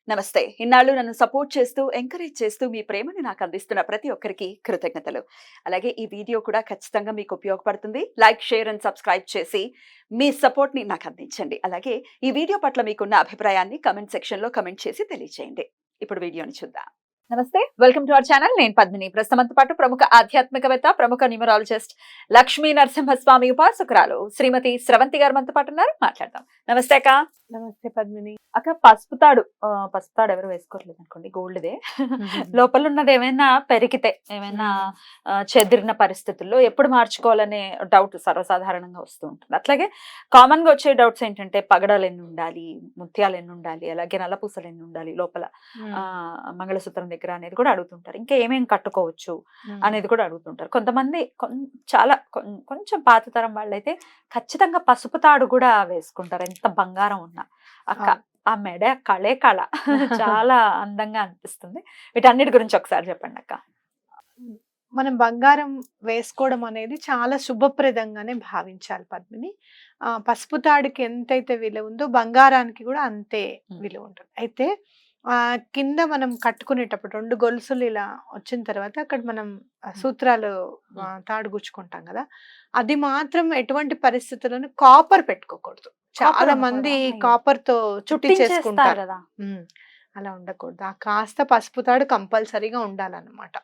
నమస్తే. ఇన్నాళ్ళు నన్ను సపోర్ట్ చేస్తూ, ఎంకరేజ్ చేస్తూ మీ ప్రేమని నాకు అందిస్తున్న ప్రతి ఒక్కరికి కృతజ్ఞతలు. అలాగే ఈ వీడియో కూడా ఖచ్చితంగా మీకు ఉపయోగపడుతుంది. లైక్, షేర్ అండ్ సబ్స్క్రైబ్ చేసి మీ సపోర్ట్‌ని నాకు అందించండి. అలాగే ఈ వీడియో పట్ల మీకున్న అభిప్రాయాన్ని కామెంట్ సెక్షన్‌లో కామెంట్ చేసి తెలియజేయండి. ఇప్పుడు వీడియోని చూద్దాం. నమస్తే. Welcome to our channel. నేను పద్మిని. ప్రస్తుతంతో పాటు ప్రముఖ ఆధ్యాత్మికవేత్త, ప్రముఖ న్యూమరాలజిస్ట్ లక్ష్మీ నరసింహస్వామి ఉపాసకురాలు శ్రీమతి స్రవంతి గారు మనతో పాటు ఉన్నారు. మాట్లాడదాం. నమస్తే అక్క. నమస్తే పద్మిని. అక్క పసుపు తాడు ఎవరు వేసుకోవట్లేదు అనుకోండి, గోల్డ్‌దే. లోపల ఉన్నది ఏమైనా పెరిగితే, ఏమైనా చెదిరిన పరిస్థితుల్లో ఎప్పుడు మార్చుకోవాలనే డౌట్ సర్వసాధారణంగా వస్తూ ఉంటుంది. అట్లాగే కామన్ గా వచ్చే డౌట్స్ ఏంటంటే పగడాలు ఎన్ని ఉండాలి, ముత్యాలు ఎన్ని ఉండాలి, అలాగే నల్లపూసలు ఎన్ని ఉండాలి లోపల మంగళసూత్రం దగ్గర అనేది కూడా అడుగుతుంటారు. ఇంకా ఏమేమి కట్టుకోవచ్చు అనేది కూడా అడుగుతుంటారు. కొంతమంది చాలా కొంచెం పాత తరం వాళ్ళైతే ఖచ్చితంగా పసుపు తాడు కూడా వేసుకుంటారు ఎంత బంగారం ఉన్నా. అక్క ఆ మెడ కళే కళ చాలా అందంగా అనిపిస్తుంది. వీటన్నిటి గురించి ఒకసారి చెప్పండి అక్క. మనం బంగారం వేసుకోవడం అనేది చాలా శుభప్రదంగానే భావించాలి పద్మిని. పసుపు తాడుకి ఎంతైతే విలువ ఉందో బంగారానికి కూడా అంతే విలువ ఉంటుంది. అయితే కింద మనం కట్టుకునేటప్పుడు 2 గొలుసులు ఇలా వచ్చిన తర్వాత అక్కడ మనం సూత్రాలు తాడు గుచ్చుకుంటాం కదా, అది మాత్రం ఎటువంటి పరిస్థితుల్లోనూ కాపర్ పెట్టుకోకూడదు. చాలా మంది కాపర్ తో చుట్టి చేసుకుంటారు కదా. అలా ఉండకూడదు. కాస్త పసుపు తాడు కంపల్సరీగా ఉండాలన్నమాట.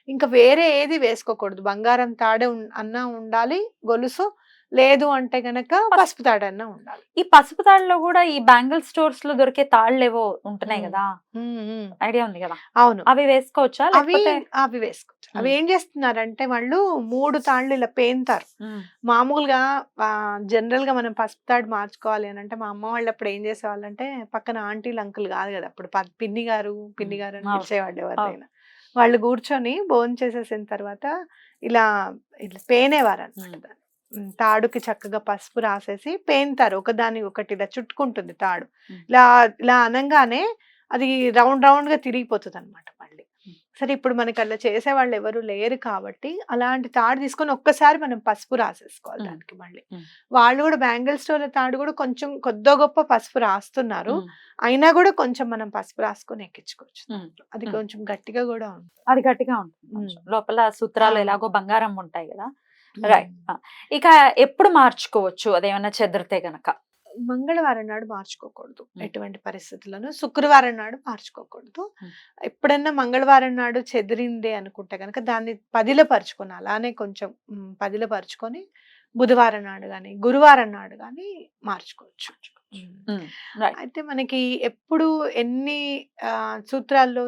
ఇంకా వేరే ఏది వేసుకోకూడదు. బంగారం తాడు అన్నా ఉండాలి, గొలుసు లేదు అంటే గనక పసుపు తాడు అన్నా ఉండాలి. ఈ పసుపు తాడులో కూడా ఈ బ్యాంగిల్ స్టోర్స్ లో దొరికే తాళ్ళు ఏవో ఉంటున్నాయి కదా, ఐడియా ఉంది కదా? అవును, అవి వేసుకోవచ్చా? అవి వేసుకోవచ్చు. అవి ఏం చేస్తున్నారంటే వాళ్ళు 3 తాళ్ళు ఇలా పేంతారు. మామూలుగా జనరల్ గా మనం పసుపు తాడు మార్చుకోవాలి అని అంటే మా అమ్మ వాళ్ళు అప్పుడు ఏం చేసేవాళ్ళంటే పక్కన ఆంటీలు అంకుల్ కాదు కదా, అప్పుడు పిన్ని గారు అని పిలిచేవాళ్ళు ఎవరైనా. వాళ్ళు కూర్చొని భోజనం చేసేసిన తర్వాత ఇలా ఇట్లా పేనేవారు అనమాట. తాడుకి చక్కగా పసుపు రాసేసి పేంతారు. ఒకదాని ఒకటి ఇలా చుట్టుకుంటుంది తాడు. ఇలా అనంగానే అది రౌండ్ గా తిరిగిపోతుంది అనమాట మళ్ళీ. సరే, ఇప్పుడు మనకి అలా చేసే వాళ్ళు ఎవరు లేరు కాబట్టి అలాంటి తాడు తీసుకొని ఒక్కసారి మనం పసుపు రాసేసుకోవాలి దానికి మళ్ళీ. వాళ్ళు కూడా బ్యాంగిల్ స్టోర్ తాడు కూడా కొంచెం కొద్దో గొప్ప పసుపు రాస్తున్నారు. అయినా కూడా కొంచెం మనం పసుపు రాసుకొని ఎక్కించుకోవచ్చు. అది కొంచెం గట్టిగా కూడా ఉంటుంది. అది గట్టిగా ఉంటుంది. లోపల సూత్రాలు ఎలాగో బంగారం ఉంటాయి కదా. రైట్. ఇక ఎప్పుడు మార్చుకోవచ్చు అదేమన్నా చెదిరితే గనక? మంగళవారం నాడు మార్చుకోకూడదు ఎటువంటి పరిస్థితుల్లోనూ. శుక్రవారం నాడు మార్చుకోకూడదు. ఎప్పుడన్నా మంగళవారం నాడు చెదిరిందే అనుకుంటే కనుక దాన్ని పదిలపరుచుకొని అలానే కొంచెం పదిలపరుచుకొని బుధవారం నాడు కానీ గురువారం నాడు కానీ మార్చుకోవచ్చు. అయితే మనకి ఎప్పుడు ఎన్ని సూత్రాల్లో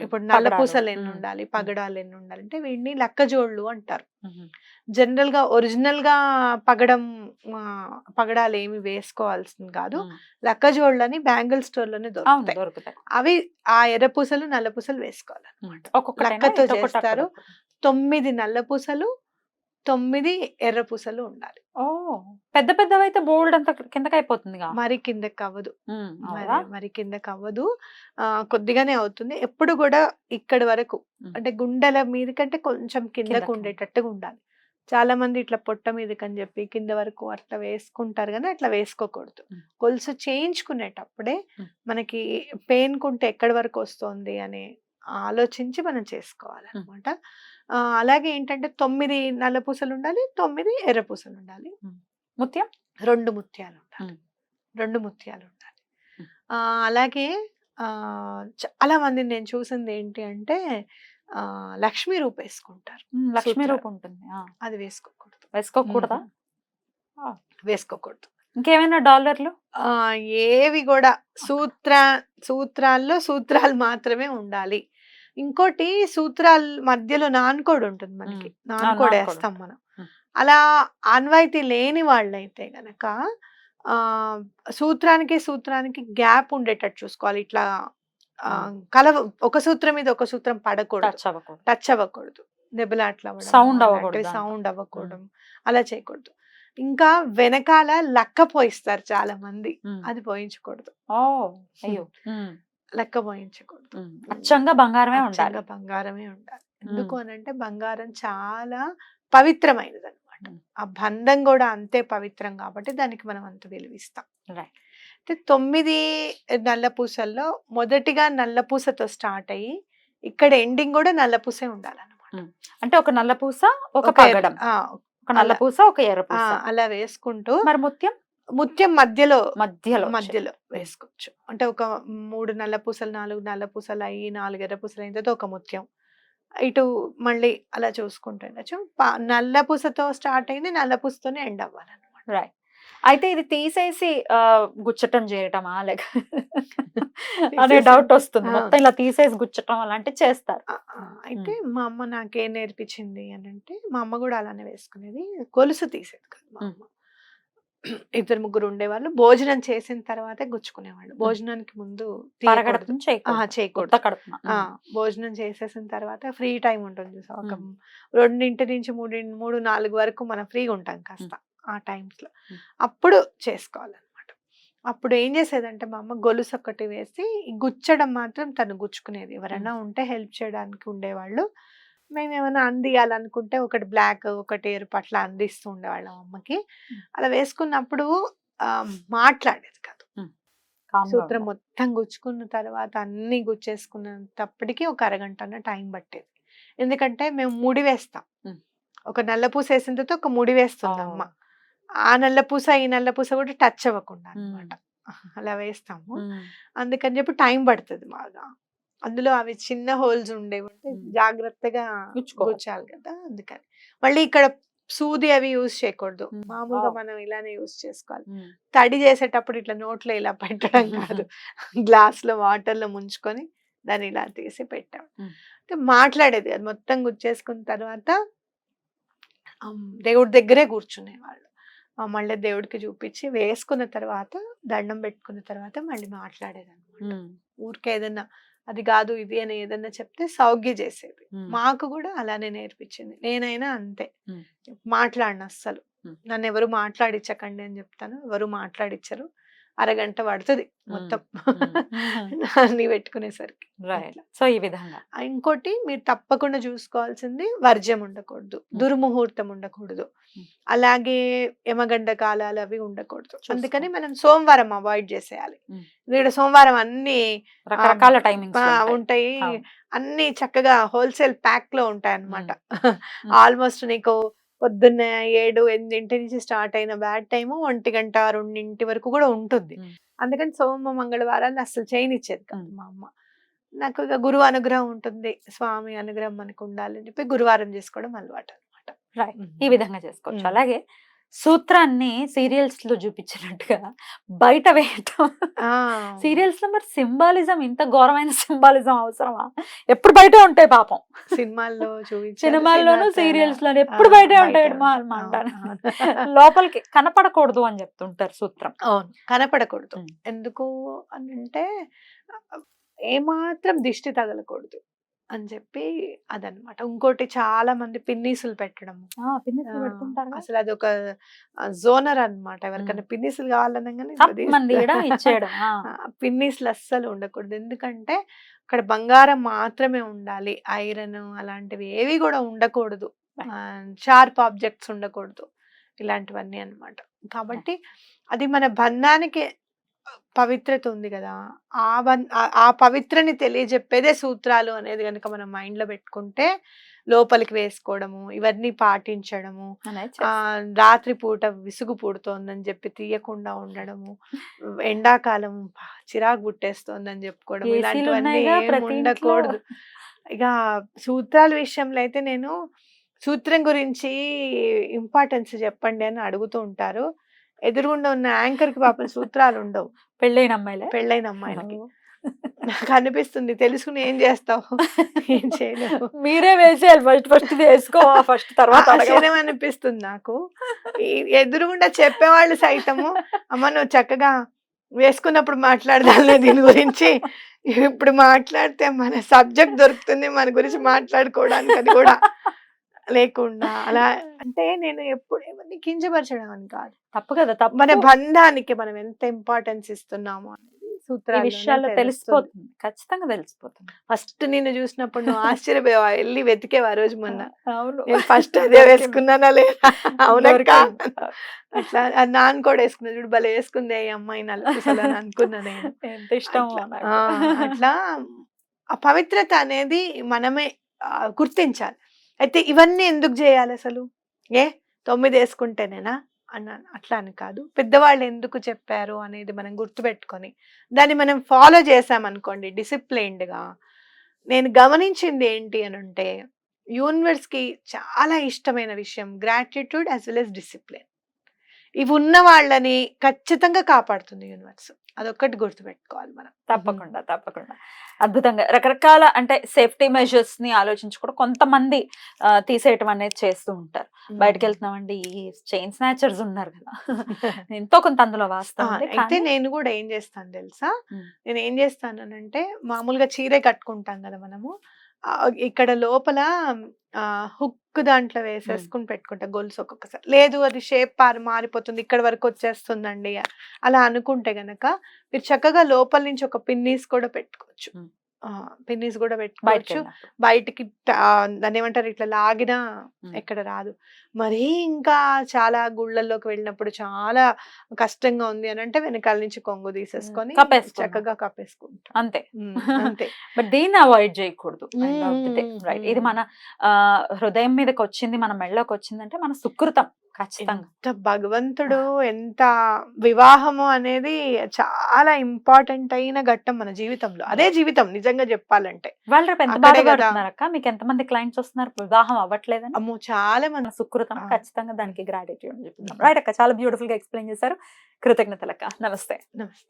ఇప్పుడు నల్లపూసలు ఎన్ని ఉండాలి, పగడాలు ఎన్ని ఉండాలి అంటే వీటిని లక్కజోళ్ళు అంటారు. జనరల్ గా ఒరిజినల్ గా పగడాలు ఏమి వేసుకోవాల్సింది కాదు. లక్కజోళ్ళని బ్యాంగిల్ స్టోర్ లోనే దొరుకుతాయి. అవి ఆ ఎర్రపూసలు నల్లపూసలు వేసుకోవాలన్నమాట. లక్కతో చేస్తారు. 9 నల్లపూసలు 9 ఎర్రపూసలు ఉండాలి. పెద్ద పెద్దవైతే బోల్డ్ అంత కిందకి అయిపోతుంది. మరి కిందకి అవ్వదు. మరి కిందకి అవ్వదు, కొద్దిగానే అవుతుంది. ఎప్పుడు కూడా ఇక్కడి వరకు అంటే గుండెల మీద కంటే కొంచెం కిందకు ఉండేటట్టుగా ఉండాలి. చాలా మంది ఇట్లా పొట్ట మీదకి అని చెప్పి కింద వరకు అట్లా వేసుకుంటారు కానీ అట్లా వేసుకోకూడదు. గొలుసు చేయించుకునేటప్పుడే మనకి పేనుకుంటే ఎక్కడి వరకు వస్తుంది అని ఆలోచించి మనం చేసుకోవాలన్నమాట. అలాగే ఏంటంటే 9 నల్లపూసలు ఉండాలి, 9 ఎర్రపూసలు ఉండాలి. ముత్యం 2 ముత్యాలు ఉండాలి. 2 ముత్యాలు ఉండాలి. అలాగే చాలా మందిని నేను చూసింది ఏంటి అంటే లక్ష్మీ రూప వేసుకుంటారు. లక్ష్మీ రూప ఉంటుంది, అది వేసుకోకూడదు. వేసుకోకూడదా? వేసుకోకూడదు. ఇంకేమైనా డాలర్లు ఏవి కూడా సూత్రాల్లో సూత్రాలు మాత్రమే ఉండాలి. ఇంకోటి సూత్రాల మధ్యలో నాన్కోడ్ ఉంటుంది మనకి, నాన్కోడ్ వేస్తాం మనం. అలా ఆన్వాయితీ లేని వాళ్ళైతే గనక సూత్రానికి గ్యాప్ ఉండేటట్టు చూసుకోవాలి. ఇట్లా ఒక సూత్రం మీద ఒక సూత్రం పడకూడదు, టచ్ అవ్వకూడదు, దెబ్బలాట్లా సౌండ్ అవ్వకూడదు, అలా చేయకూడదు. ఇంకా వెనకాల లక్క పోయిస్తారు చాలా మంది, అది పోయించకూడదు. లెక్క పోయించకూడదు. అచ్చంగా బంగారమే ఉండాలి. ఎందుకు అని అంటే బంగారం చాలా పవిత్రమైనది అనమాట. ఉమ్. ఆ బంధం కూడా అంతే పవిత్రం కాబట్టి దానికి మనం అంత విలువిస్తాం. Right. అయితే 9 నల్ల పూసల్లో మొదటిగా నల్ల పూసతో స్టార్ట్ అయ్యి ఇక్కడ ఎండింగ్ కూడా నల్ల పూసే ఉండాలన్నమాట. అంటే ఒక నల్ల పూస, ఒక ఒక పగడం, ఒక నల్ల అలా పూస, ఒక ఎర్ర పూస. అలా వేసుకుంటూ మరి ముత్యం ముత్యం మధ్యలో మధ్యలో మధ్యలో వేసుకోవచ్చు. అంటే ఒక 3 నల్ల పూసలు 4 నల్ల పూసలు అయ్యి 4 ఎర్ర పూసలు అయిన తర్వాత ఒక ముత్యం ఇటు మళ్ళీ అలా చూసుకుంటూ ఉండొచ్చు. నల్ల పూసతో స్టార్ట్ అయింది నల్ల పూసతోనే ఎండ్ అవ్వాలన్నమాట. రైట్. అయితే ఇది తీసేసి గుచ్చటం చేయటమా లేక అనే డౌట్ వస్తుంది. మొత్తం ఇలా తీసేసి గుచ్చటం అలాంటివి చేస్తారు. అయితే మా అమ్మ నాకేం నేర్పించింది అని అంటే, మా అమ్మ కూడా అలానే వేసుకునేది. గొలుసు తీసేది కాదు మా అమ్మ. 2, 3 ఉండేవాళ్ళు. భోజనం చేసిన తర్వాతే గుచ్చుకునేవాళ్ళు. భోజనానికి ముందు పరగడుపున చేయకూడదు. కడుపున. భోజనం చేసేసిన తర్వాత ఫ్రీ టైం ఉంటుంది చూసావా, ఒక 2 నుంచి 3, 4 వరకు మనం ఫ్రీగా ఉంటాం కాస్త ఆ టైమ్స్ లో. అప్పుడు చేసుకోవాలన్నమాట. అప్పుడు ఏం చేసేదంటే మా అమ్మ గొలుసు ఒకటి వేసి గుచ్చడం మాత్రం తను గుచ్చుకునేది. ఎవరైనా ఉంటే హెల్ప్ చేయడానికి ఉండేవాళ్ళు. మేము ఏమైనా అందియాలనుకుంటే ఒకటి బ్లాక్ ఒకటి ఎరుపు అట్లా అందిస్తూ ఉండేవాళ్ళం అమ్మకి. అలా వేసుకున్నప్పుడు మాట్లాడేది కాదు. సూత్రం మొత్తం గుచ్చుకున్న తర్వాత అన్ని గుచ్చేసుకున్నప్పటికీ ఒక అరగంట టైం పట్టేది. ఎందుకంటే మేము ముడి వేస్తాం. ఒక నల్ల పూస వేసిన తర్వాత ఒక ముడి వేస్తుంది అమ్మ. ఆ నల్ల పూస ఈ నల్ల పూస కూడా టచ్ అవ్వకుండా అన్నమాట. అలా వేస్తాము. అందుకని చెప్పి టైం పడుతుంది బాగా. అందులో అవి చిన్న హోల్స్ ఉండేవి ఉంటే జాగ్రత్తగా గుచ్చాలి కదా, అందుకని. మళ్ళీ ఇక్కడ సూది అవి యూజ్ చేయకూడదు. మామూలుగా మనం ఇలానే యూజ్ చేసుకోవాలి. తడి చేసేటప్పుడు ఇట్లా నోట్లో ఇలా పెట్టడం కాదు, గ్లాస్ లో వాటర్ లో ముంచుకొని దాన్ని ఇలా తీసి పెట్టాం. అంటే మాట్లాడేది అది మొత్తం గుచ్చేసుకున్న తర్వాత దేవుడి దగ్గరే కూర్చునేవాళ్ళు. మళ్ళీ దేవుడికి చూపించి వేసుకున్న తర్వాత దండం పెట్టుకున్న తర్వాత మళ్ళీ మాట్లాడేది అనమాట. ఊరికే ఏదన్నా అది కాదు ఇది అని ఏదన్నా చెప్తే సౌగ్య చేసేది. మాకు కూడా అలానే నేర్పించింది. నేనైనా అంతే, మాట్లాడిన అస్సలు నన్ను ఎవరు మాట్లాడించకండి అని చెప్తాను. ఎవరు మాట్లాడించరు. అరగంట పడుతుంది మొత్తం అన్ని పెట్టుకునేసరికి. సో ఈ విధంగా ఇంకోటి మీరు తప్పకుండా చూసుకోవాల్సింది వర్జ్యం ఉండకూడదు, దుర్ముహూర్తం ఉండకూడదు, అలాగే యమగండ కాలాలు అవి ఉండకూడదు. అందుకని మనం సోమవారం అవాయిడ్ చేసేయాలి. ఇక్కడ సోమవారం అన్ని రకరకాల టైమింగ్స్ ఉంటాయి. అన్ని చక్కగా హోల్సేల్ ప్యాక్ లో ఉంటాయి అన్నమాట. ఆల్మోస్ట్ నీకు పొద్దున్న 7, 8 నుంచి స్టార్ట్ అయిన బ్యాడ్ టైము 1 గంట 2 వరకు కూడా ఉంటుంది. అందుకని సోమ మంగళవారాలు అసలు చేయనిచ్చేది కాదు మా అమ్మ. నాకు ఇక గురువు అనుగ్రహం ఉంటుంది, స్వామి అనుగ్రహం మనకు ఉండాలని చెప్పి గురువారం చేసుకోవడం అలవాటు అనమాట. ఈ విధంగా చేసుకోవచ్చు. అలాగే సూత్రాన్ని సీరియల్స్ లో చూపించినట్టుగా బయట వేయటం. సీరియల్స్ లో మరి సింబాలిజం, ఇంత ఘోరమైన సింబాలిజం అవసరమా? ఎప్పుడు బయట ఉంటాయి పాపం. సినిమాల్లో సినిమాల్లోనూ సీరియల్స్ లోను ఎప్పుడు బయటే ఉంటాయి అనమాట. లోపలికి కనపడకూడదు అని చెప్తుంటారు సూత్రం. అవును, కనపడకూడదు. ఎందుకు అని అంటే ఏమాత్రం దిష్టి తగలకూడదు అని చెప్పి అదనమాట. ఇంకోటి చాలా మంది పిన్నీసులు పెట్టడం, అసలు అది ఒక జోనర్ అన్నమాట. ఎవరికైనా పిన్నీసులు కావాలనగానే పిన్నీసులు అస్సలు ఉండకూడదు. ఎందుకంటే అక్కడ బంగారం మాత్రమే ఉండాలి, ఐరన్ అలాంటివి ఏవి కూడా ఉండకూడదు, షార్ప్ ఆబ్జెక్ట్స్ ఉండకూడదు, ఇలాంటివన్నీ అన్నమాట. కాబట్టి అది మన బంధానికి పవిత్రత ఉంది కదా, ఆ పవిత్రని తెలియజెప్పేదే సూత్రాలు అనేది కనుక మనం మైండ్ లో పెట్టుకుంటే లోపలికి వేసుకోవడము, ఇవన్నీ పాటించడము, రాత్రి పూట విసుగు పుడుతోందని చెప్పి తీయకుండా ఉండడము, ఎండాకాలం చిరాకు పుట్టేస్తోందని చెప్పుకోవడం, ఇలాంటివన్నీ ఉండకూడదు. ఇక సూత్రాల విషయంలో అయితే నేను సూత్రం గురించి ఇంపార్టెన్స్ చెప్పండి అని అడుగుతూ ఉంటారు. ఎదురుగుండా ఉన్న యాంకర్ కి పాపం సూత్రాలు ఉండవు. పెళ్ళైన అమ్మాయిలకి నాకు అనిపిస్తుంది, తెలుసుకుని ఏం చేస్తావు, ఏం చేయలేవు, మీరే వేసేయాలి. ఫస్ట్ వేసుకో, ఫస్ట్ తర్వాత అనిపిస్తుంది నాకు. ఎదురుగుండా చెప్పేవాళ్ళు సైతము అమ్మ నువ్వు చక్కగా వేసుకున్నప్పుడు మాట్లాడదాంలే దీని గురించి, ఇప్పుడు మాట్లాడితే మన సబ్జెక్ట్ దొరుకుతుంది మన గురించి మాట్లాడుకోవడానికి, అది కూడా లేకుండా అలా. అంటే నేను ఎప్పుడు ఎవరిని కించపరచడం అని కాదు, తప్పు కదా, తప్పు. మన బంధానికి మనం ఎంత ఇంపార్టెన్స్ ఇస్తున్నాము అనేది ఈ సూత్రాలు విషయాల్లో తెలిసిపోతుంది, ఖచ్చితంగా తెలిసిపోతుంది. ఫస్ట్ నిన్ను చూసినప్పుడు నువ్వు ఆశ్చర్యపోయావా, వెళ్ళి వెతికేవా ఆ రోజు మొన్న అవును. నేను ఫస్ట్ అదే వేసుకున్నానా లేదా, అవునక్క దొరికింది. అట్లా అది నాన్న కూడా వేసుకున్నా చూడు, భలే వేసుకుంది ఈ అమ్మాయి నలుపుసలు అని అనుకున్నా నేను. ఎంత ఇష్టమో అట్లా నాకు. అట్లా ఆ పవిత్రత అనేది మనమే గుర్తించాలి. అయితే ఇవన్నీ ఎందుకు చేయాలి అసలు, 9 వేసుకుంటేనేనా అన్నాను, అట్లా అని కాదు, పెద్దవాళ్ళు ఎందుకు చెప్పారు అనేది మనం గుర్తుపెట్టుకొని దాన్ని మనం ఫాలో చేసామనుకోండి డిసిప్లైన్డ్గా. నేను గమనించింది ఏంటి అని అంటే, యూనివర్స్కి చాలా ఇష్టమైన విషయం gratitude as well as discipline. ఇవి ఉన్న వాళ్ళని ఖచ్చితంగా కాపాడుతుంది యూనివర్స్. అదొక్కటి గుర్తుపెట్టుకోవాలి మనం. తప్పకుండా, తప్పకుండా. అద్భుతంగా రకరకాల అంటే సేఫ్టీ మెజర్స్ ని ఆలోచించి కూడా కొంతమంది తీసేయటం అనేది చేస్తూ ఉంటారు. బయటకు వెళ్తున్నామండి, ఈ చైన్ స్నాచర్స్ ఉన్నారు కదా, ఎంతో కొంత అందులో వాస్తవం ఉంది. అయితే కానీ నేను కూడా ఏం చేస్తాను తెలుసా, ఉమ్, నేను ఏం చేస్తానంటే మామూలుగా చీరే కట్టుకుంటాం కదా మనము, ఇక్కడ లోపల హుక్ దాంట్లో వేసేసుకుని పెట్టుకుంటా గొలుసు. ఒక్కొక్కసారి లేదు అది షేప్ మారిపోతుంది, ఇక్కడ వరకు వచ్చేస్తుందండి అలా అనుకుంటే గనక మీరు చక్కగా లోపల నుంచి ఒక పిన్నీస్ కూడా పెట్టుకోవచ్చు. ఉమ్. పిన్నీస్ కూడా బయటకు పెట్టుకోవచ్చు. వెళ్ళినప్పుడు. బయటికి దాన్ని ఏమంటారు, ఇట్లా లాగినా ఎక్కడ రాదు. మరీ ఇంకా చాలా గుళ్ళల్లోకి వెళ్ళినప్పుడు చాలా కష్టంగా ఉంది అని అంటే వెనకాల నుంచి కొంగు తీసేసుకొని కప్పేసుకున్నాం. చక్కగా కప్పేసుకుంటాం. అంతే. అంతే. బట్ దీన్ని అవాయిడ్ చేయకూడదు. End of the day, right? ఇది మ్మ్. మన హృదయం మీదకి వచ్చింది, మన మెళ్ళకి వచ్చిందంటే మన సుకృతం ఖచ్చితంగా. ఎంత భగవంతుడు ఎంత వివాహము అనేది చాలా ఇంపార్టెంట్ అయిన ఘట్టం మన జీవితంలో. అదే జీవితం నిజంగా చెప్పాలంటే. వాళ్ళు రేపు ఎంత అక్కడే కదా. బాధపడుతున్నారు అక్క, మీకు ఎంతమంది క్లయింట్స్ వస్తున్నారు వివాహం అవ్వట్లేదని? అమ్మో చాలా మంది. మన సుకృతం ఆ. ఖచ్చితంగా దానికి గ్రాటిట్యూడ్ చెప్తున్నాం. రైట్ అక్క, చాలా బ్యూటిఫుల్ గా ఎక్స్ప్లెయిన్ చేశారు. కృతజ్ఞతలు అక్క. నమస్తే. నమస్తే.